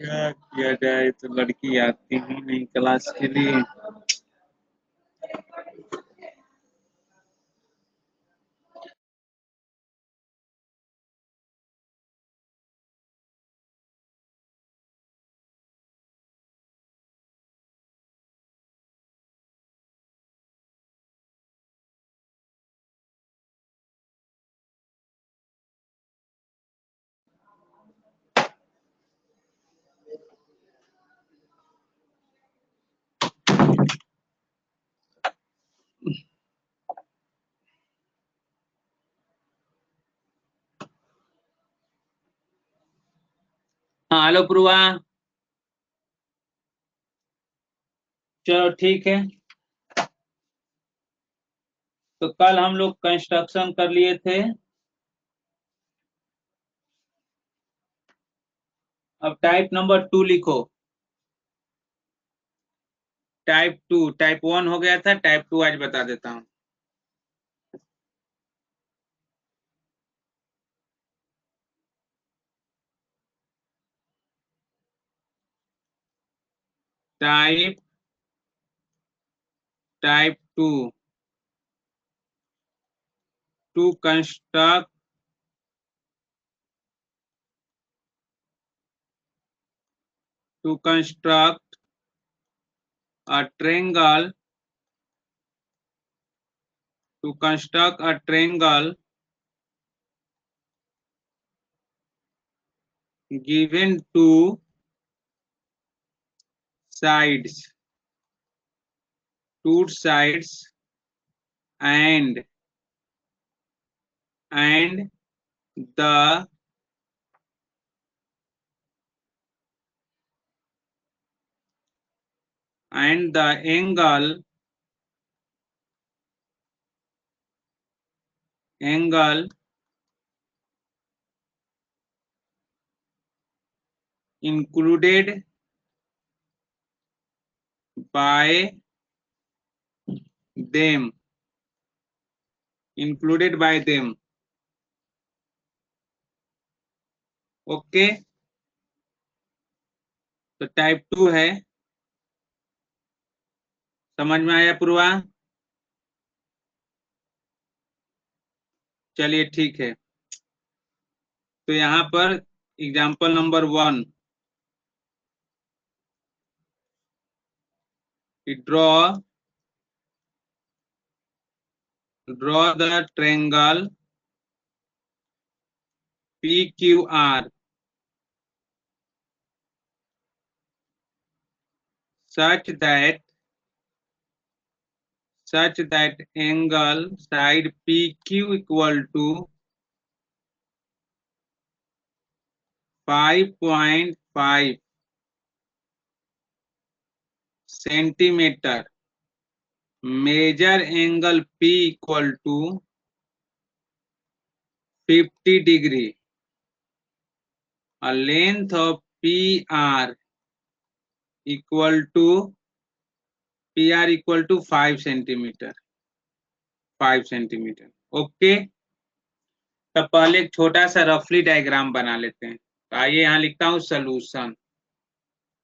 क्या किया जाए, तो लड़की आती ही नहीं क्लास के लिए। हाँ, हेलो पूर्वा। चलो ठीक है। तो कल हम लोग कंस्ट्रक्शन कर लिए थे। अब टाइप नंबर 2 लिखो। टाइप 1 हो गया था, टाइप 2 आज बता देता हूँ। Type 2 to construct a triangle to construct a triangle given two sides and the angle included by them okay. तो टाइप 2 है। समझ में आया पूर्वा? चलिए ठीक है, तो यहाँ पर example number 1, draw the triangle PQR such that angle side PQ equal to 5.5 centimetre, measure angle P equal to 50 degree, और length of PR equal to 5 centimetre, 5 centimetre. Okay, तो पहले एक छोटा सा रफली डायग्राम बना लेते हैं। तो आइए यहाँ लिखता हूँ सॉल्यूशन,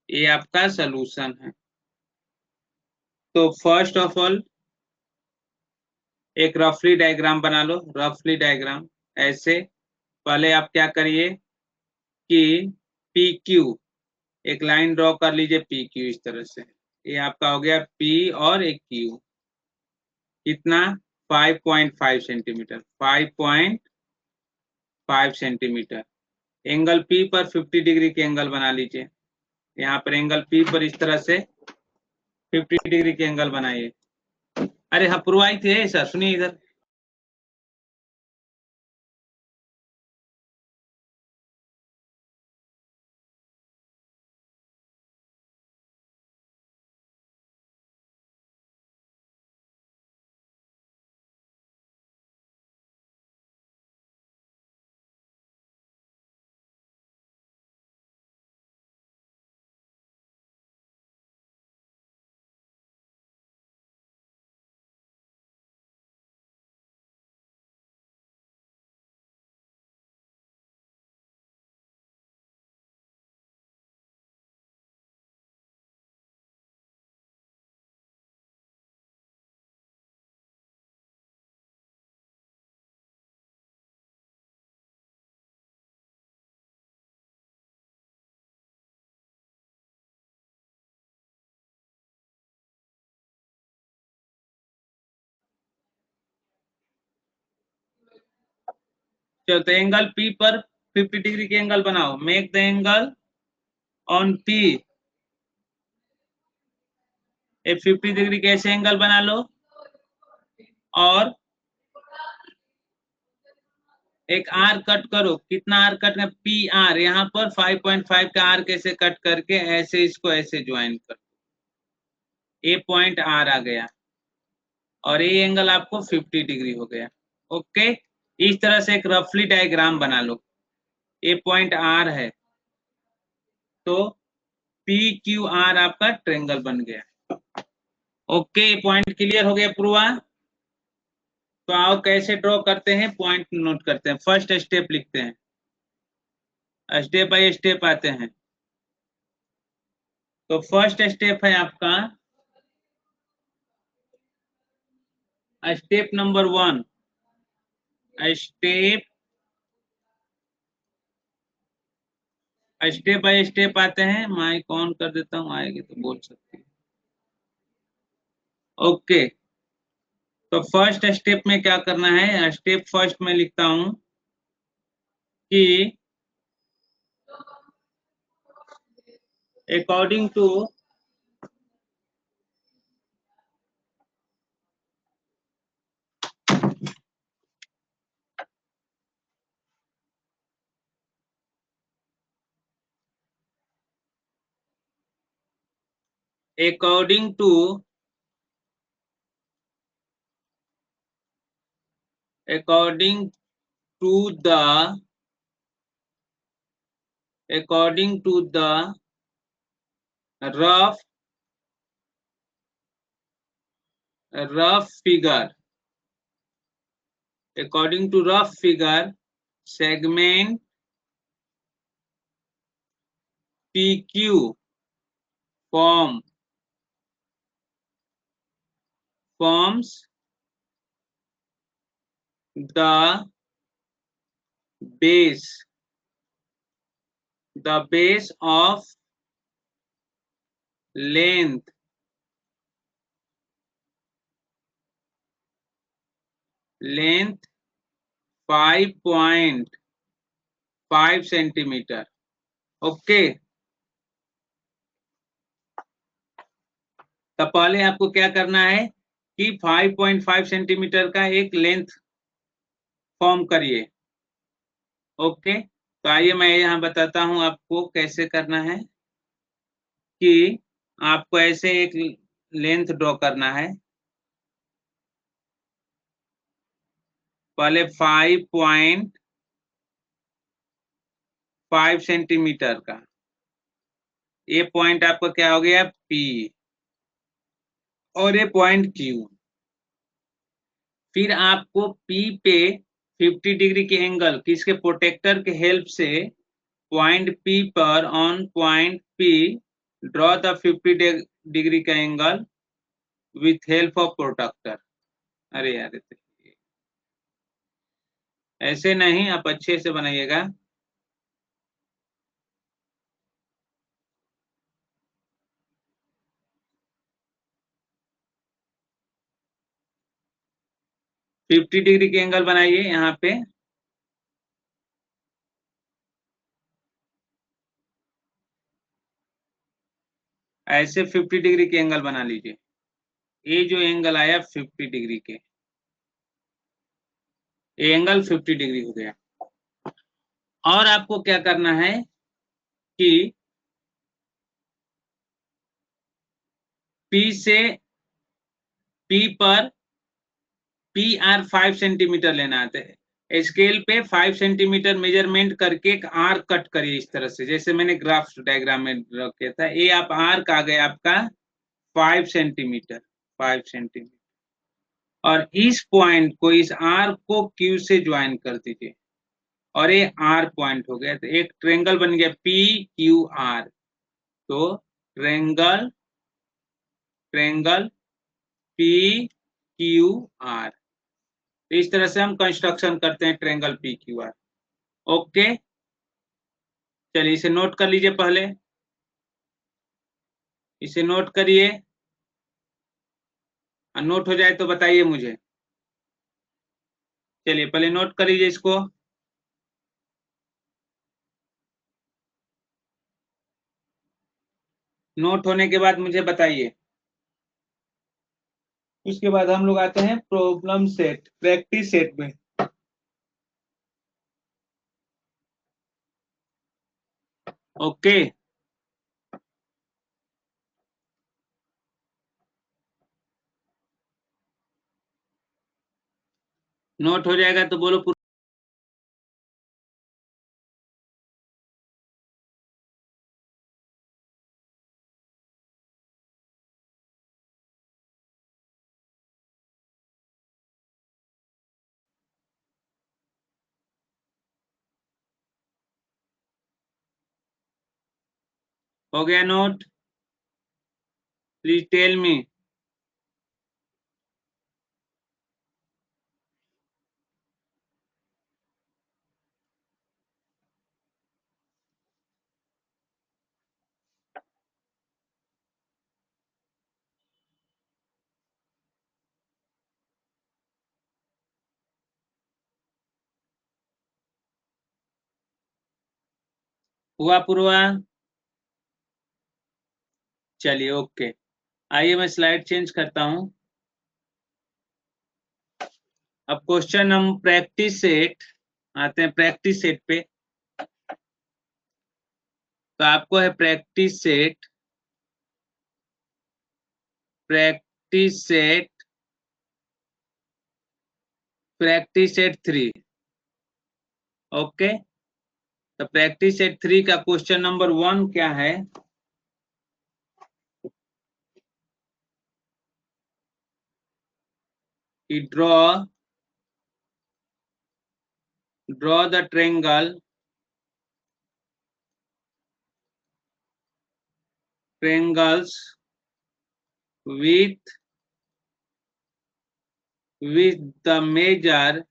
ये आपका सॉल्यूशन है। तो फर्स्ट ऑफ ऑल एक रफली डायग्राम बना लो, रफली डायग्राम ऐसे। पहले आप क्या करिए कि PQ एक लाइन ड्रॉ कर लीजिए, PQ इस तरह से, ये आपका हो गया P और एक Q, कितना 5.5 सेंटीमीटर, 5.5 सेंटीमीटर। एंगल P पर 50 डिग्री के एंगल बना लीजिए, यहाँ पर एंगल P पर इस तरह से 50 डिग्री के एंगल बनाइए। अरे हाँ पूर्वाई थे सर, सुनिए इधर, चलो तो एंगल P पर 50 डिग्री के एंगल बनाओ, make the angle on P A 50 degree के ऐसे एंगल बना लो, और एक आर कट करो। कितना आर कट है? PR, यहाँ पर 5.5 का आर कैसे कट करके ऐसे इसको ऐसे ज्वाइन कर, ए पॉइंट आर आ गया, और ये एंगल आपको 50 डिग्री हो गया। ओके, इस तरह से एक रफली डायग्राम बना लो। ए पॉइंट आर है, तो PQR आपका ट्रायंगल बन गया। ओके, पॉइंट क्लियर हो गया पूर्वा? तो आओ कैसे ड्रॉ करते हैं, पॉइंट नोट करते हैं। फर्स्ट स्टेप लिखते हैं, स्टेप बाय स्टेप आते हैं। तो फर्स्ट स्टेप है आपका step number 1, step by step आते हैं। माइक ऑन कर देता हूँ, आएगी तो बोल सकती है। ओके, तो फर्स्ट स्टेप में क्या करना है, स्टेप फर्स्ट में लिखता हूं कि according to according to according to the rough figure, according to rough figure, segment PQ forms the base, the base of length length 5.5 centimetre. Okay, तो पहले आपको क्या करना है कि 5.5 सेंटीमीटर का एक लेंथ फॉर्म करिए। ओके, तो आइए मैं यहाँ बताता हूँ आपको कैसे करना है कि आपको ऐसे एक लेंथ ड्रॉ करना है। पहले 5.5 सेंटीमीटर का ये पॉइंट आपका क्या हो गया P, और ये पॉइंट Q। फिर आपको P पे 50 डिग्री के एंगल किसके प्रोटेक्टर के हेल्प से पॉइंट P पर on point P draw the 50 degree का angle with help of protractor. अरे यार ऐसे नहीं, आप अच्छे से बनाइएगा। फिफ्टी डिग्री के एंगल बनाइए यहाँ पे। ऐसे 50 डिग्री के एंगल बना लीजिए। ये जो एंगल आया 50 डिग्री के, ये एंगल 50 डिग्री हो गया। और आपको क्या करना है कि P से P पर PR 5 सेंटीमीटर लेना है। स्केल पे 5 सेंटीमीटर मेजरमेंट करके एक आर्क कट करिए इस तरह से, जैसे मैंने ग्राफ डायग्राम में ड्रॉ किया था। ये आप आर्क आ गया आपका 5 सेंटीमीटर, 5 सेंटीमीटर। और इस पॉइंट को, इस आर्क को Q से ज्वाइन कर दीजिए और ये R पॉइंट हो गया। तो एक ट्रेंगल बन गया PQR। तो ट्रेंगल ट्रेंगल PQR। इस तरह से हम कंस्ट्रक्शन करते हैं ट्रेंगल PQR। ओके, चलिए इसे नोट कर लीजिए। पहले इसे नोट करिए, नोट हो जाए तो बताइए मुझे। चलिए पहले नोट कर लीजिए इसको। नोट होने के बाद मुझे बताइए। उसके बाद हम लोग आते हैं प्रॉब्लम सेट, प्रैक्टिस सेट में। ओके, नोट हो जाएगा तो बोलो। हो गया नोट? Please tell me. हुआ पूर्वा? चलिए ओके, आइए मैं स्लाइड चेंज करता हूं। अब क्वेश्चन हम प्रैक्टिस सेट आते हैं। प्रैक्टिस सेट पे तो आपको है practice set, practice set, practice set 3। Okay, तो प्रैक्टिस सेट 3 का क्वेश्चन नंबर 1 क्या है कि draw the triangles with the measure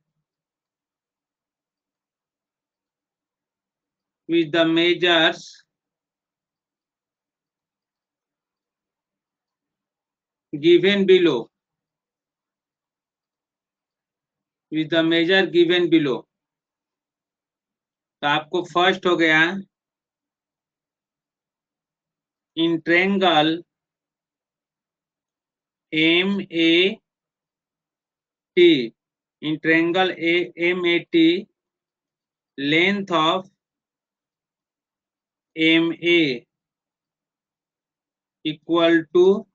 with the measures given below, with the measure given below। तो आपको फर्स्ट हो गया in triangle MAT, in triangle MAT, length of MA equal to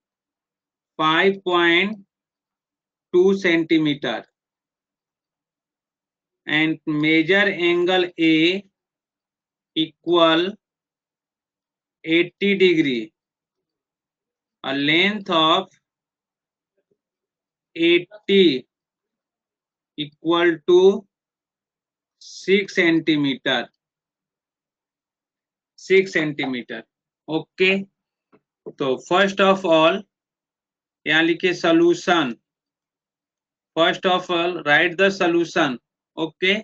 5.2 centimeter and major angle A equal 80 degree, a length of 80 equal to 6 centimeter, 6 centimeter। Okay, तो first of all यहाँ लिखिए solution, first of all right the solution. Okay,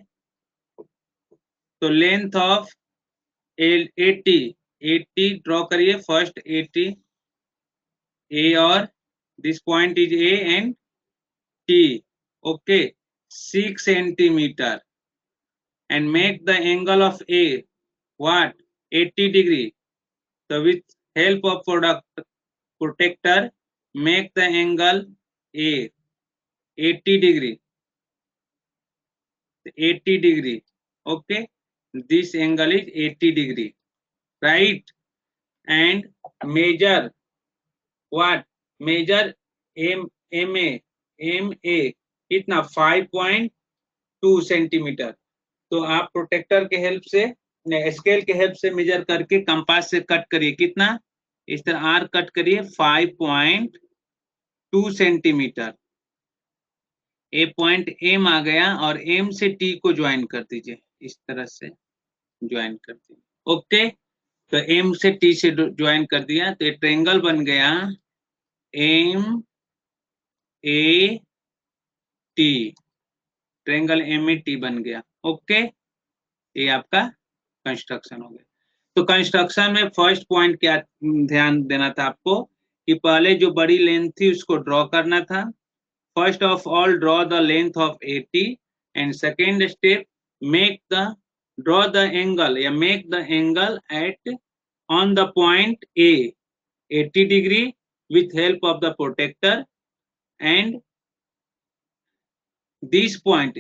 तो length of 80 draw करिए, first 80 ए और this point is A and T. Okay, 6 centimetre and make the angle of A what 80 degree। So with help of protector make the angle A 80 degree, 80 degree। Okay, this angle is 80 degree, right? And measure what, measure MA कितना 5.2 centimetre. तो आप protector के help से, scale के help से major करके compass से cut करिए, कितना इस तरह आर कट करिए 5.2 सेंटीमीटर। ए पॉइंट एम आ गया और एम से टी को ज्वाइन कर दीजिए, इस तरह से ज्वाइन कर दीजिए। ओके, तो एम से टी से ज्वाइन कर दिया तो ट्रायंगल बन गया M A T, triangle M A T बन गया। ओके, ये आपका कंस्ट्रक्शन हो गया। तो कंस्ट्रक्शन में फर्स्ट पॉइंट क्या ध्यान देना था आपको कि पहले जो बड़ी लेंथ थी उसको ड्रॉ करना था। First of all draw the length of 80 and second step make the draw the angle या make the angle at on the point A 80 degree with help of the protector and this point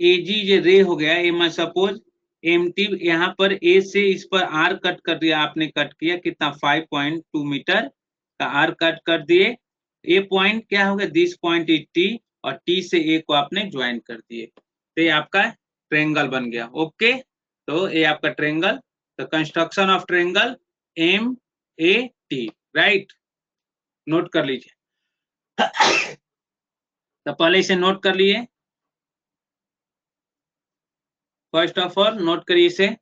AG जो रे हो गया, ए मैं suppose MT यहाँ पर ए से इस पर आर कट कर दिया, आपने कट किया कितना 5.2 मीटर का आर कट कर दिए। ए पॉइंट क्या हो गया, दिस पॉइंट इज टी और टी से ए को आपने ज्वाइन कर दिए, तो ये आपका ट्रायंगल बन गया। ओके, तो ये आपका ट्रायंगल, तो construction of triangle MAT, right, note कर लीजिए। तो पहले इसे नोट कर लिए, फर्स्ट ऑफ ऑल नोट करिए इसे।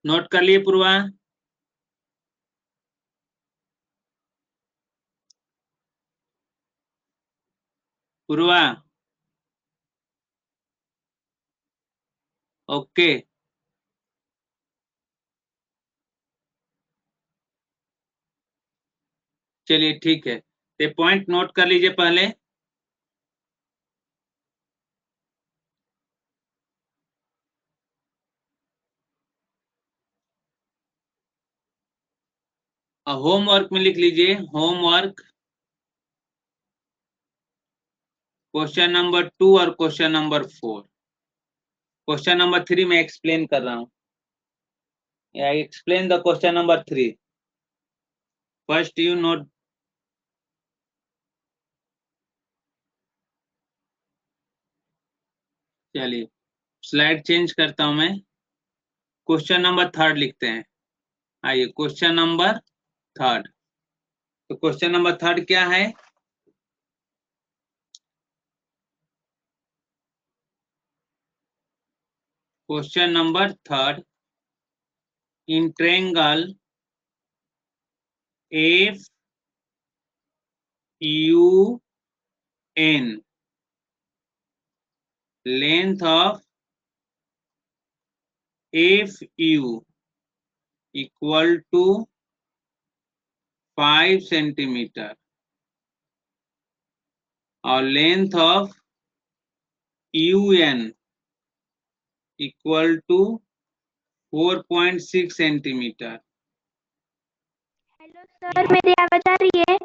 नोट कर लिए पूर्वा? पूर्वा, ओके, चलिए ठीक है, ये पॉइंट नोट कर लीजिए पहले। होमवर्क में लिख लीजिए, होमवर्क क्वेश्चन नंबर 2 और क्वेश्चन नंबर 4। क्वेश्चन नंबर 3 मैं एक्सप्लेन कर रहा हूँ। I explain the question number 3। First you note. चलिए स्लाइड चेंज करता हूं मैं। क्वेश्चन नंबर 3 लिखते हैं। आइए क्वेश्चन नंबर 3। तो क्वेश्चन नंबर 3 क्या है? Question number 3, in triangle F U N, length of F U equal to 5 centimetre और length of U N equal to 4.6 centimetre. Hello sir, मेरी आवाज आ रही है?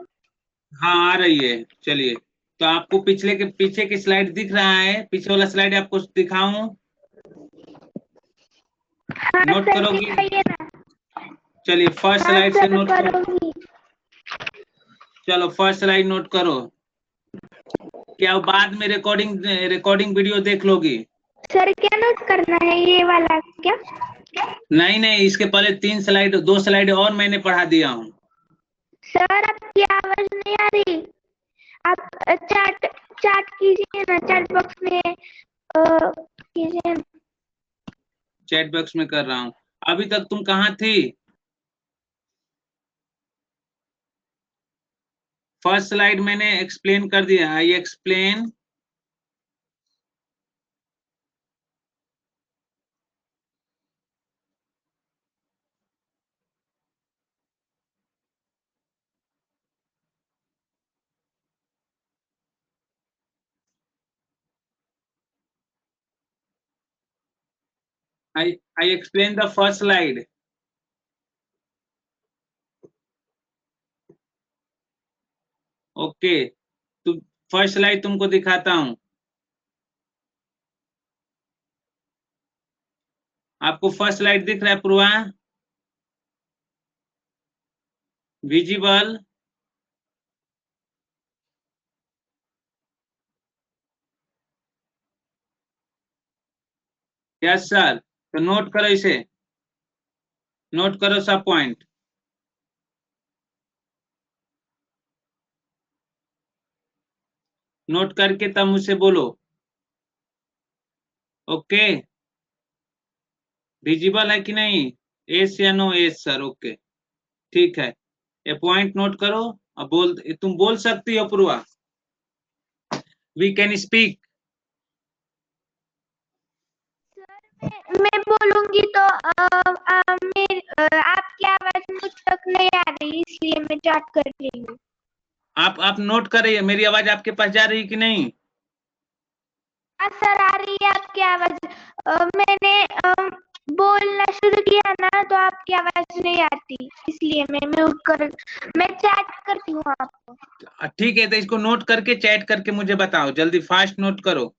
हाँ आ रही है। चलिए तो आपको पिछले के पीछे की स्लाइड दिख रहा है? पीछे वाला स्लाइड आपको दिखाऊं? हाँ नोट सर, करोगी? दिखाइए ना। चलिए फर्स्ट हाँ स्लाइड से सर, नोट करो। करूंगी। चलो फर्स्ट स्लाइड नोट करो। क्या बाद में रिकॉर्डिंग वीडियो देख लोगी? सर क्या नोट करना है, ये वाला क्या? नहीं नहीं, इसके पहले 3 स्लाइड 2 स्लाइड और मैंने पढ़ा दिया हूँ। सर आपकी आवाज नहीं आ रही। आप चैट चैट कीजिए ना, चैट बॉक्स में कीजिए ना। चैट बॉक्स में कर रहा हूँ। अभी तक तुम कहाँ थी? फर्स्ट स्लाइड मैंने एक्सप्लेन कर दिया। I explain I explain the first slide. Okay तो फर्स्ट स्लाइड तुमको दिखाता हूं। आपको फर्स्ट स्लाइड दिख रहा है पूर्वा? विजिबल? Yes sir. तो नोट करो इसे, नोट करो सब पॉइंट। नोट करके तब मुझसे बोलो। ओके विजिबल है कि नहीं? एस या नो? S sir. ओके ठीक है। ये पॉइंट नोट करो। अब तुम बोल सकती हो Purva. We can speak. Sir मैं बोलूंगी तो आपकी आवाज मुझ तक नहीं आ रही, इसलिए मैं चैट कर रही हूँ। आप नोट कर रही है? मेरी आवाज आपके पास जा रही कि नहीं? हाँ सर, आ रही है आपकी आवाज। मैंने बोलना शुरू किया ना तो आपकी आवाज नहीं आती, इसलिए मैं चैट करती हूँ आपको। ठीक है तो इसको नोट करके चैट करके मुझे बताओ, जल्दी फास्ट नोट करो।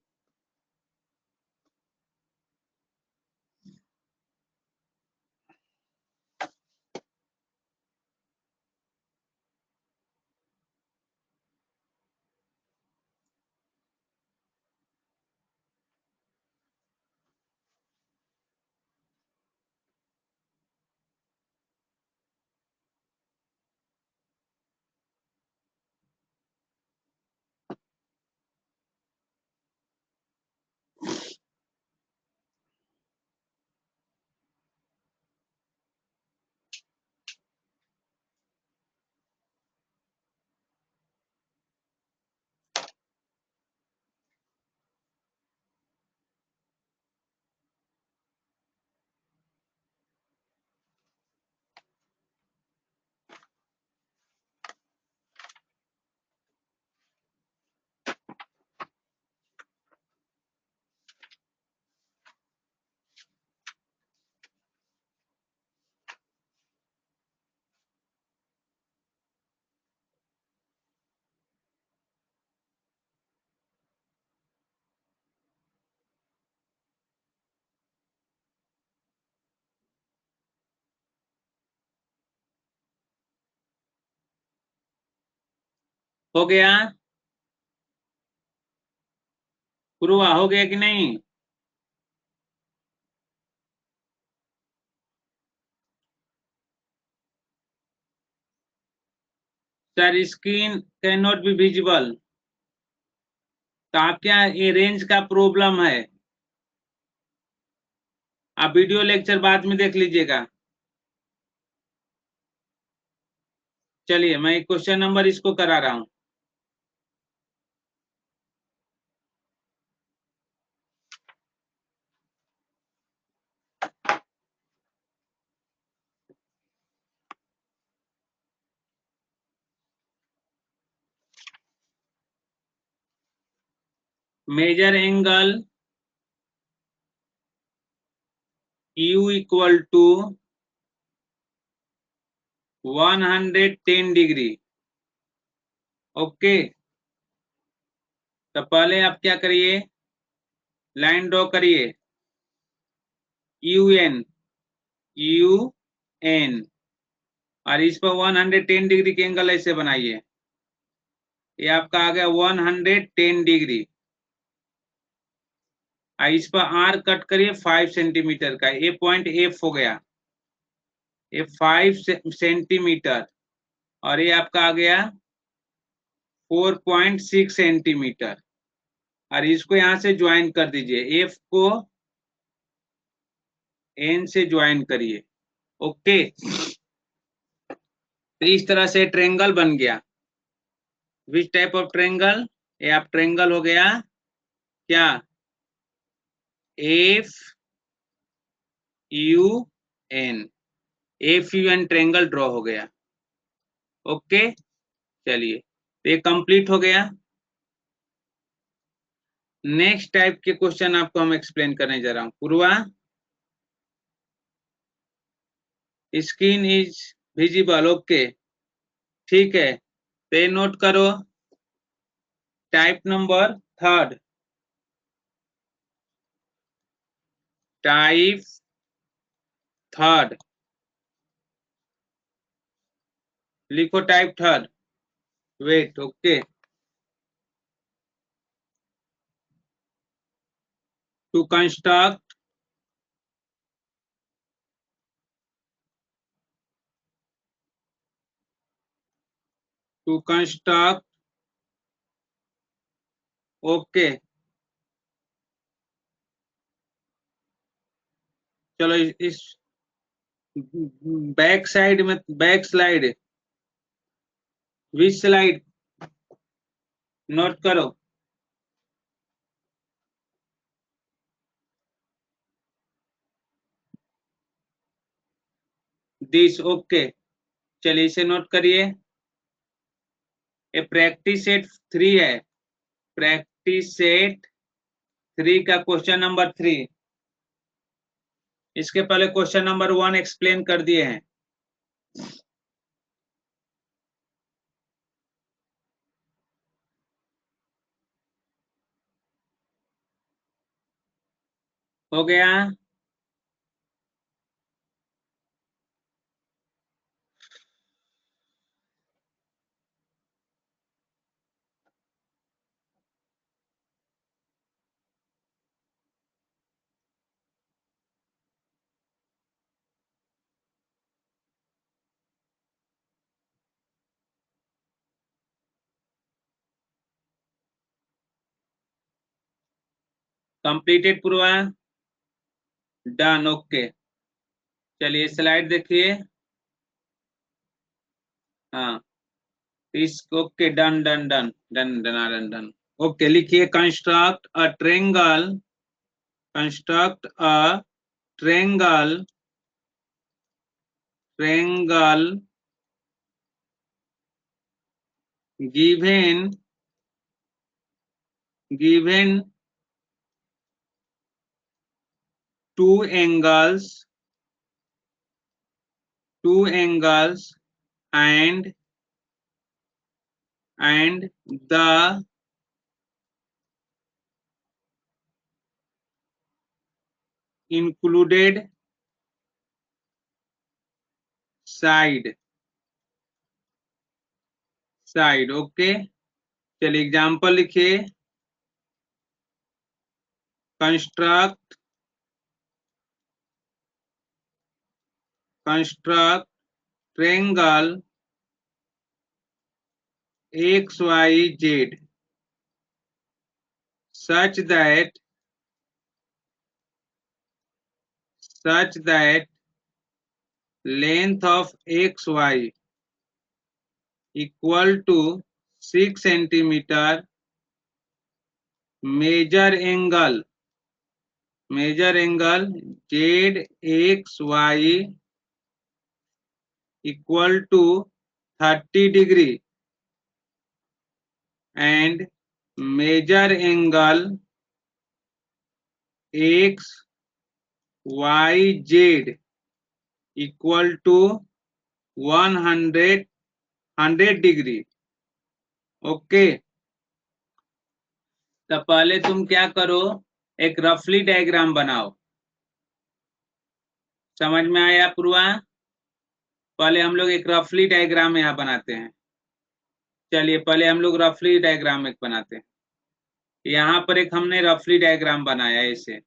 हो गया? पूर्वा हो गया कि नहीं? Sir screen can not be visible, तो आप क्या ये रेंज का प्रॉब्लम है? आप वीडियो लेक्चर बाद में देख लीजिएगा। चलिए मैं एक क्वेश्चन नंबर इसको करा रहा हूं। Major angle U equal to 110 degree. Okay, तो पहले आप क्या करिए, लाइन ड्रॉ करिए, UN और इस पर 110 डिग्री के एंगल ऐसे बनाइए। ये आपका आ गया 110 डिग्री। इस पर आर कट करिए 5 सेंटीमीटर का, ये पॉइंट एफ हो गया, ये 5 सेंटीमीटर, और ये आपका आ गया 4.6 सेंटीमीटर, और इसको यहां से ज्वाइन कर दीजिए, एफ को एन से ज्वाइन करिए। ओके, तो इस तरह से ट्रेंगल बन गया। Which type of triangle? ये आप ट्रेंगल हो गया क्या, F U N, F U N triangle draw हो गया। ओके, चलिए ये कंप्लीट हो गया। नेक्स्ट टाइप के क्वेश्चन आपको हम एक्सप्लेन करने जा रहा हूं। Purva, screen is visible, okay, ठीक है, तो ये नोट करो। Type number third, type third, लिखो type third. Wait, okay, to construct okay, चलो इस बैक साइड में, back slide, which slide note करो। दिस, ओके, चलिए इसे नोट करिए। ये प्रैक्टिस सेट 3 है, प्रैक्टिस सेट 3 का क्वेश्चन नंबर 3। इसके पहले क्वेश्चन नंबर 1 एक्सप्लेन कर दिए हैं। हो गया? कंप्लीटेड पूर्वा? डन, ओके, चलिए स्लाइड देखिए। हाँ, इस okay, done done done done done done done, okay, लिखिए construct a triangle, construct a triangle, triangle given two angles and the included side, okay, चलिए एग्जाम्पल लिखिए। Construct triangle XYZ such that length of XY equal to 6 centimeter, measure angle ZXY equal to 30 degree and measure angle XYZ equal to 100 degree. Okay, तो पहले तुम क्या करो, एक रफली diagram बनाओ। समझ में आया पूर्वा? पहले हम लोग एक रफली डायग्राम यहाँ बनाते हैं। चलिए पहले हम लोग रफली डायग्राम एक बनाते हैं। यहाँ पर एक हमने रफली डायग्राम बनाया ऐसे।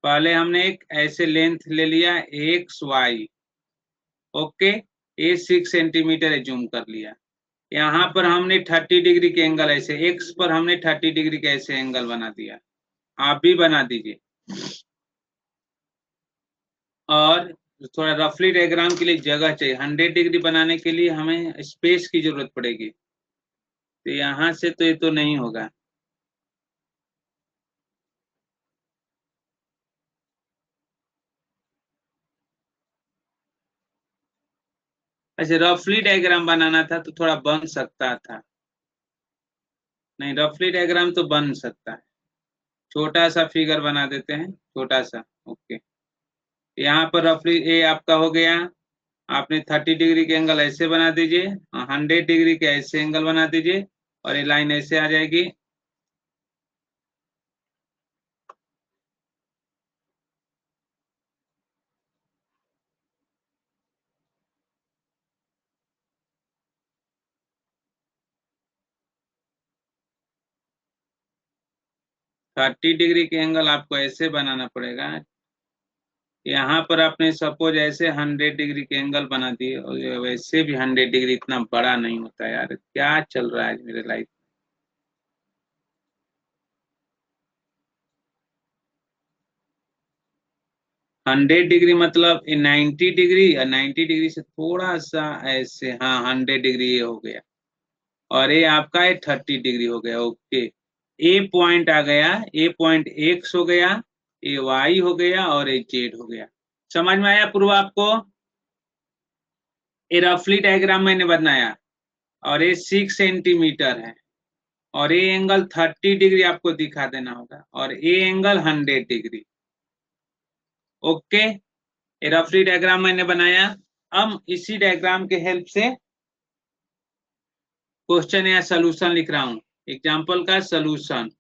पहले हमने एक ऐसे लेंथ ले लिया XY, ओके, ये 6 सेंटीमीटर जूम कर लिया। यहाँ पर हमने 30 डिग्री के एंगल ऐसे, एक्स पर हमने 30 डिग्री के ऐसे एंगल बना दिया। आप भी बना दीजिए। और थोड़ा रफली डायग्राम के लिए जगह चाहिए। 100 डिग्री बनाने के लिए हमें स्पेस की जरूरत पड़ेगी, तो यहाँ से तो ये तो नहीं होगा। ऐसे रफली डायग्राम बनाना था तो थोड़ा बन सकता था। नहीं, रफली डायग्राम तो बन सकता है। छोटा सा फिगर बना देते हैं, छोटा सा। ओके, यहाँ पर रफली ए आपका हो गया। आपने 30 डिग्री के एंगल ऐसे बना दीजिए, 100 डिग्री के ऐसे एंगल बना दीजिए, और ये लाइन ऐसे आ जाएगी। थर्टी डिग्री के एंगल आपको ऐसे बनाना पड़ेगा। यहाँ पर आपने सपोज ऐसे 100 डिग्री के एंगल बना दिए, और वैसे भी 100 डिग्री इतना बड़ा नहीं होता यार। क्या चल रहा है मेरे लाइफ? 100 डिग्री मतलब 90 डिग्री, या 90 डिग्री से थोड़ा सा ऐसे, हाँ 100 डिग्री ये हो गया। और ये आपका है 30 डिग्री हो गया। ओके, ए पॉइंट आ गया, ए पॉइंट एक्स हो गया, ए वाई हो गया, और ए जेड हो गया। समझ में आया पूर्व आपको? ये रफली डायग्राम मैंने बनाया, और ये 6 सेंटीमीटर है, और ये एंगल 30 डिग्री आपको दिखा देना होगा, और ये एंगल 100 डिग्री। ओके, ये रफली डायग्राम मैंने बनाया। अब इसी डायग्राम के हेल्प से क्वेश्चन या सोल्यूशन लिख रहा हूँ, एग्जाम्पल का सोल्यूशन।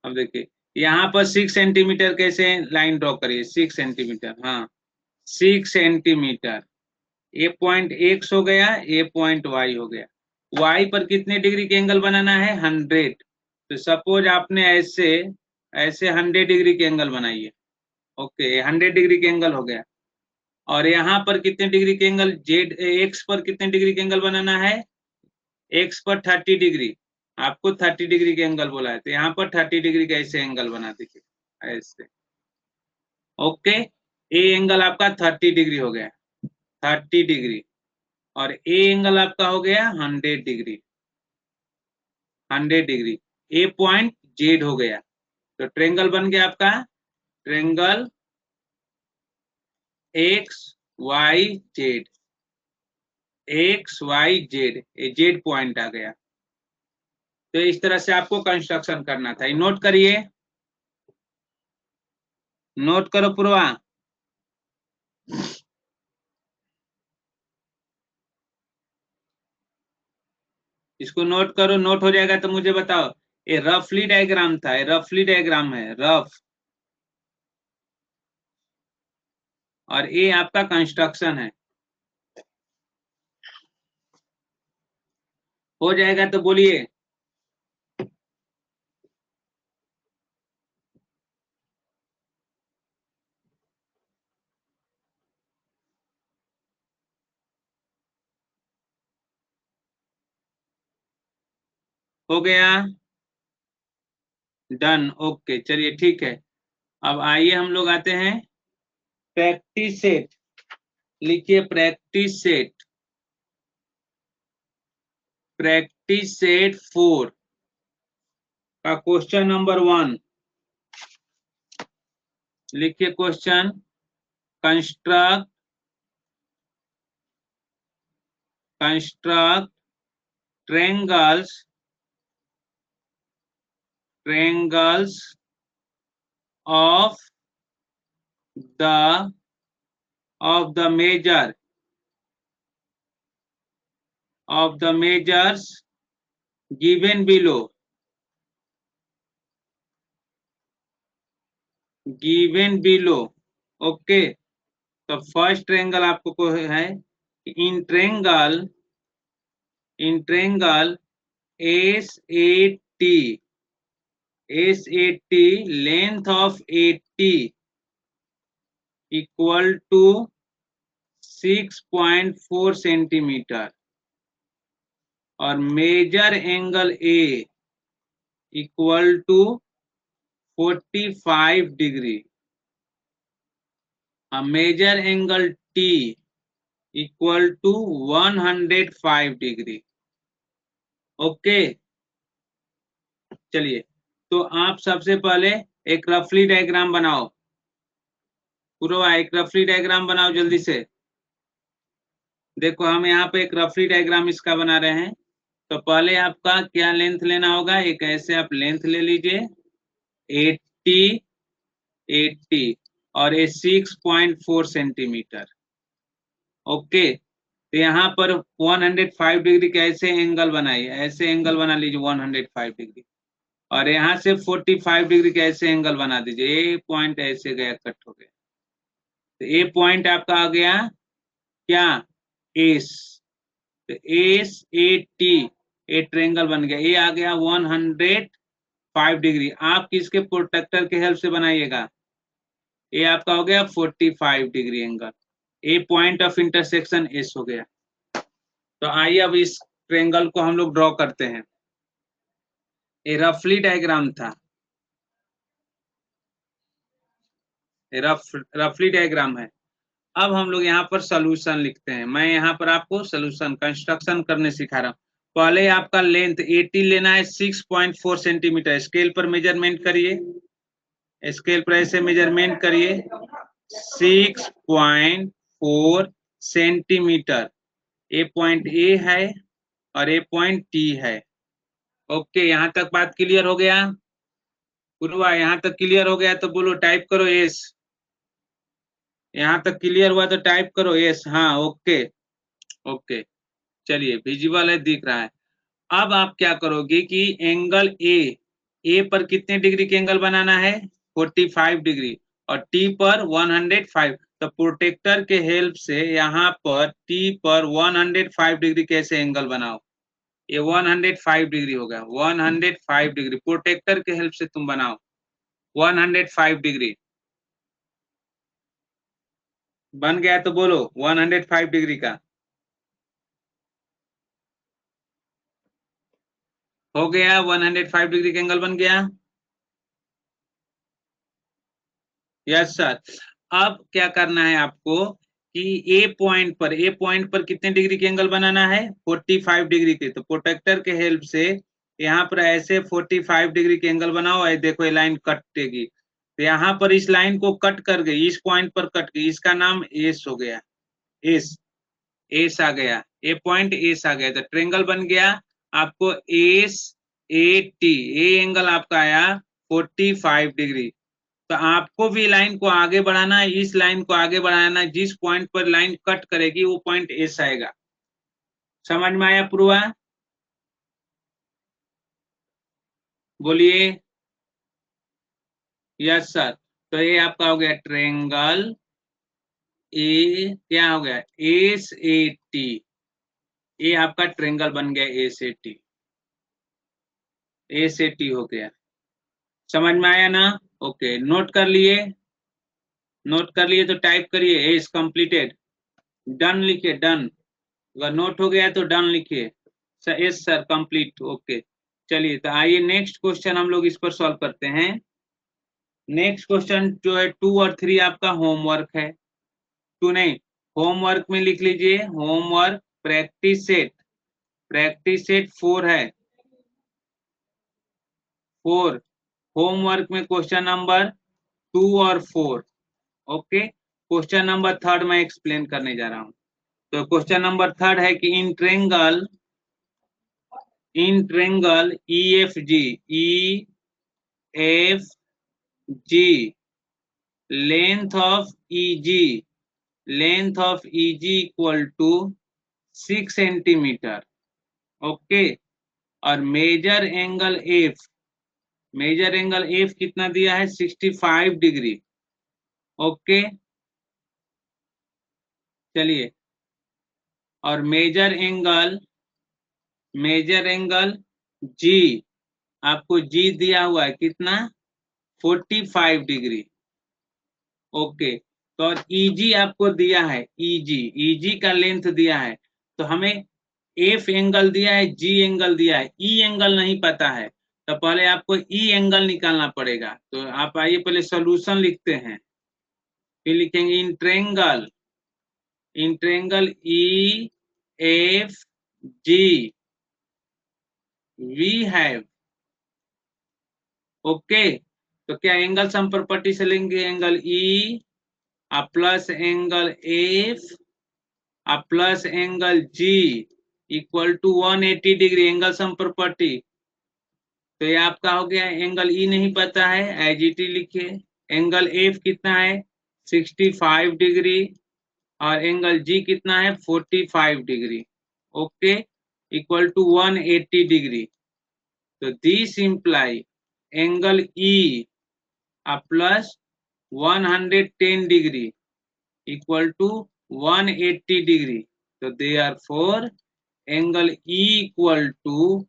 अब देखिए यहाँ पर 6 सेंटीमीटर कैसे लाइन ड्रॉ करिए। 6 सेंटीमीटर, हाँ 6 सेंटीमीटर। ए पॉइंट एक्स हो गया, ए पॉइंट वाई हो गया। वाई पर कितने डिग्री के एंगल बनाना है? 100। तो सपोज आपने ऐसे ऐसे 100 डिग्री के एंगल बनाइए। ओके, 100 डिग्री के एंगल हो गया। और यहाँ पर कितने डिग्री के एंगल, जेड एक्स पर कितने डिग्री के एंगल बनाना है? एक्स पर 30 डिग्री। आपको 30 डिग्री के एंगल बोला है, तो यहाँ पर 30 डिग्री का ऐसे एंगल बना दीजिए ऐसे। ओके, ए एंगल आपका 30 डिग्री हो गया, 30 डिग्री। और ए एंगल आपका हो गया 100 degree, 100 degree. A point Z हो गया। तो ट्रेंगल बन गया आपका, triangle X Y Z, X Y Z, ये जेड पॉइंट आ गया। तो इस तरह से आपको कंस्ट्रक्शन करना था। नोट करिए, नोट करो पूर्वा। इसको नोट करो, नोट हो जाएगा तो मुझे बताओ। ये रफली डायग्राम था, ये रफली डायग्राम है, रफ। और ये आपका कंस्ट्रक्शन है। हो जाएगा तो बोलिए। हो गया, डन, ओके, चलिए ठीक है। अब आइए हम लोग आते हैं प्रैक्टिस सेट। लिखिए प्रैक्टिस सेट, प्रैक्टिस सेट 4 का क्वेश्चन नंबर 1। लिखिए question, construct triangles of the measures given below. Okay, तो फर्स्ट ट्रायंगल आपको को है in triangle SAT length of AT equal to 6.4 centimetre और measure angle A equal to 45 degree, measure angle T equal to 105 degree. Okay, चलिए तो आप सबसे पहले एक रफली डायग्राम बनाओ। पूरा एक रफली डायग्राम बनाओ जल्दी से। देखो हम यहाँ पे एक रफली डायग्राम इसका बना रहे हैं। तो पहले आपका क्या लेंथ लेना होगा, एक ऐसे आप लेंथ ले लीजिए 80 और ये 6.4 सेंटीमीटर। ओके, तो यहाँ पर 105 डिग्री का ऐसे एंगल बनाइए, ऐसे एंगल बना लीजिए 105 डिग्री और यहाँ से 45 डिग्री का ऐसे एंगल बना दीजिए। ये पॉइंट ऐसे गया, कट हो गया, तो ये पॉइंट आपका आ गया क्या, एस। तो S A T A triangle बन गया, ये आ गया 105 डिग्री। आप किसके प्रोटेक्टर के हेल्प से बनाइएगा, ये आपका हो गया 45 degree angle. A point of intersection S हो गया। तो आइए अब इस ट्रायंगल को हम लोग ड्रॉ करते हैं। ये रफली डायग्राम था, रफली डायग्राम है। अब हम लोग यहाँ पर सॉल्यूशन लिखते हैं। मैं यहाँ पर आपको सॉल्यूशन कंस्ट्रक्शन करने सिखा रहा हूँ। पहले आपका लेंथ 80 लेना है, 6.4 सेंटीमीटर। स्केल पर मेजरमेंट करिए, स्केल पर ऐसे मेजरमेंट करिए 6.4 सेंटीमीटर। ए पॉइंट ए है और ए पॉइंट टी है। ओके, यहाँ तक बात क्लियर हो गया? पूर्वा यहाँ तक क्लियर हो गया तो बोलो, टाइप करो यस। यहाँ तक क्लियर हुआ तो टाइप करो यस। हाँ, ओके ओके, चलिए विजुअल है, दिख रहा है। अब आप क्या करोगे कि एंगल ए पर कितने डिग्री के एंगल बनाना है, 45 डिग्री, और टी पर 105। तो प्रोटेक्टर के हेल्प से यहाँ पर टी पर 105 डिग्री कैसे एंगल बनाओ, ये 105 डिग्री हो गया, 105 डिग्री प्रोटेक्टर के हेल्प से तुम बनाओ 105 डिग्री। बन गया तो बोलो 105 डिग्री का हो गया, 105 डिग्री का एंगल बन गया। Yes sir. अब क्या करना है आपको कि ए पॉइंट पर कितने डिग्री के एंगल बनाना है, 45 डिग्री के। तो प्रोटेक्टर के हेल्प से यहाँ पर ऐसे 45 डिग्री के एंगल बनाओ। देखो ये लाइन कटेगी, तो यहाँ पर इस लाइन को कट कर गई, इस पॉइंट पर कट गई, इसका नाम एस हो गया, एस आ गया, ए पॉइंट एस आ गया। तो ट्रायंगल बन गया आपको S A T. A angle आपका आया 45 डिग्री। तो आपको भी लाइन को आगे बढ़ाना है, इस लाइन को आगे बढ़ाना है, जिस पॉइंट पर लाइन कट करेगी वो पॉइंट एस आएगा। समझ में आया पूर्वा? बोलिए यस सर। तो ये आपका हो गया ट्रायंगल ए, क्या हो गया, एस ए टी। ये आपका ट्रेंगल बन गया ए से टी, ए से टी हो गया। समझ में आया ना? ओके, नोट कर लिए? नोट कर लिए तो टाइप करिए ए इज कंप्लीटेड, डन लिखिए, डन। अगर नोट हो गया तो डन लिखिए। Yes sir, complete. ओके, चलिए तो आइए नेक्स्ट क्वेश्चन हम लोग इस पर सॉल्व करते हैं। नेक्स्ट क्वेश्चन जो है 2 और 3 आपका होमवर्क है। 2 नहीं, होमवर्क में लिख लीजिए, होमवर्क प्रैक्टिस सेट 4 है, 4 होमवर्क में क्वेश्चन नंबर 2 और 4। ओके, क्वेश्चन नंबर 3 मैं एक्सप्लेन करने जा रहा हूं। तो क्वेश्चन नंबर 3 है कि इन triangle EFG length of EG equal to 6 centimetre. Okay, और मेजर एंगल F कितना दिया है? 65 डिग्री। ओके, चलिए, और मेजर एंगल G, आपको G दिया हुआ है कितना? 45 डिग्री। ओके, तो और EG आपको दिया है, EG का लेंथ दिया है, तो हमें F एंगल दिया है, G एंगल दिया है, E एंगल नहीं पता है, तो पहले आपको E एंगल निकालना पड़ेगा। तो आप आइए पहले सॉल्यूशन लिखते हैं, फिर लिखेंगे in triangle EFG we have. Okay, तो क्या एंगल सम प्रॉपर्टी से लेंगे, angle E plus angle F plus angle G equal to 180 degree, angle sum property. तो ये आपका हो गया। एंगल E नहीं पता है, एज इट इज लिखिए। एंगल F कितना है? 65 डिग्री, और एंगल G कितना है? 45 degree. Okay, equal to 180 degree. तो this imply angle E plus 110 degree equal to 180 degree. तो therefore angle E equal to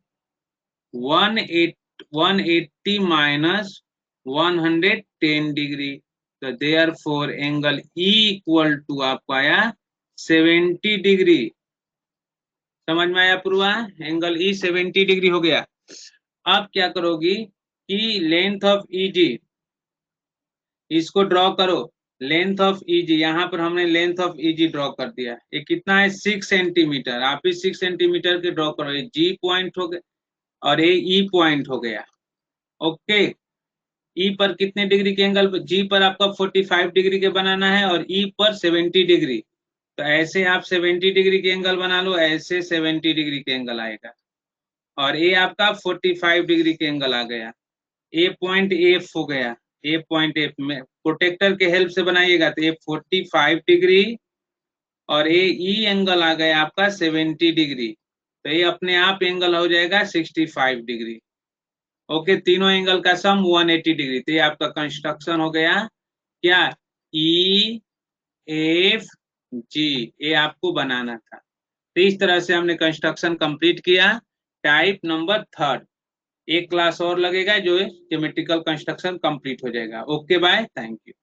180 minus 110 degree. तो therefore angle E equal to आपको आया 70 डिग्री। समझ में आया पूर्वा? एंगल E 70 डिग्री हो गया। अब क्या करोगी कि लेंथ ऑफ EG इसको ड्रॉ करो। लेंथ ऑफ EG, यहाँ पर हमने लेंथ ऑफ EG ड्रॉ कर दिया। ये कितना है? 6 सेंटीमीटर। आप इस 6 सेंटीमीटर के ड्रॉ करो। ये G पॉइंट हो गया और ये E पॉइंट हो गया। ओके, E पर कितने डिग्री के एंगल? G पर आपका 45 डिग्री के बनाना है और E पर 70 डिग्री। तो ऐसे आप 70 डिग्री के एंगल बना लो, ऐसे 70 डिग्री के एंगल आएगा, और ये आपका 45 डिग्री के एंगल आ गया। ए पॉइंट F हो गया। ए पॉइंट F में प्रोटेक्टर के हेल्प से बनाइएगा तो ये 45 डिग्री और ये E एंगल आ गया आपका 70 डिग्री। तो ये अपने आप एंगल हो जाएगा 65 डिग्री। ओके, तीनों एंगल का सम 180 डिग्री। तो ये आपका कंस्ट्रक्शन हो गया क्या? EFG, ये आपको बनाना था। तो इस तरह से हमने कंस्ट्रक्शन कंप्लीट किया, टाइप नंबर 3। एक क्लास और लगेगा जो ज्योमेट्रिकल कंस्ट्रक्शन कंप्लीट हो जाएगा। Okay, bye, thank you.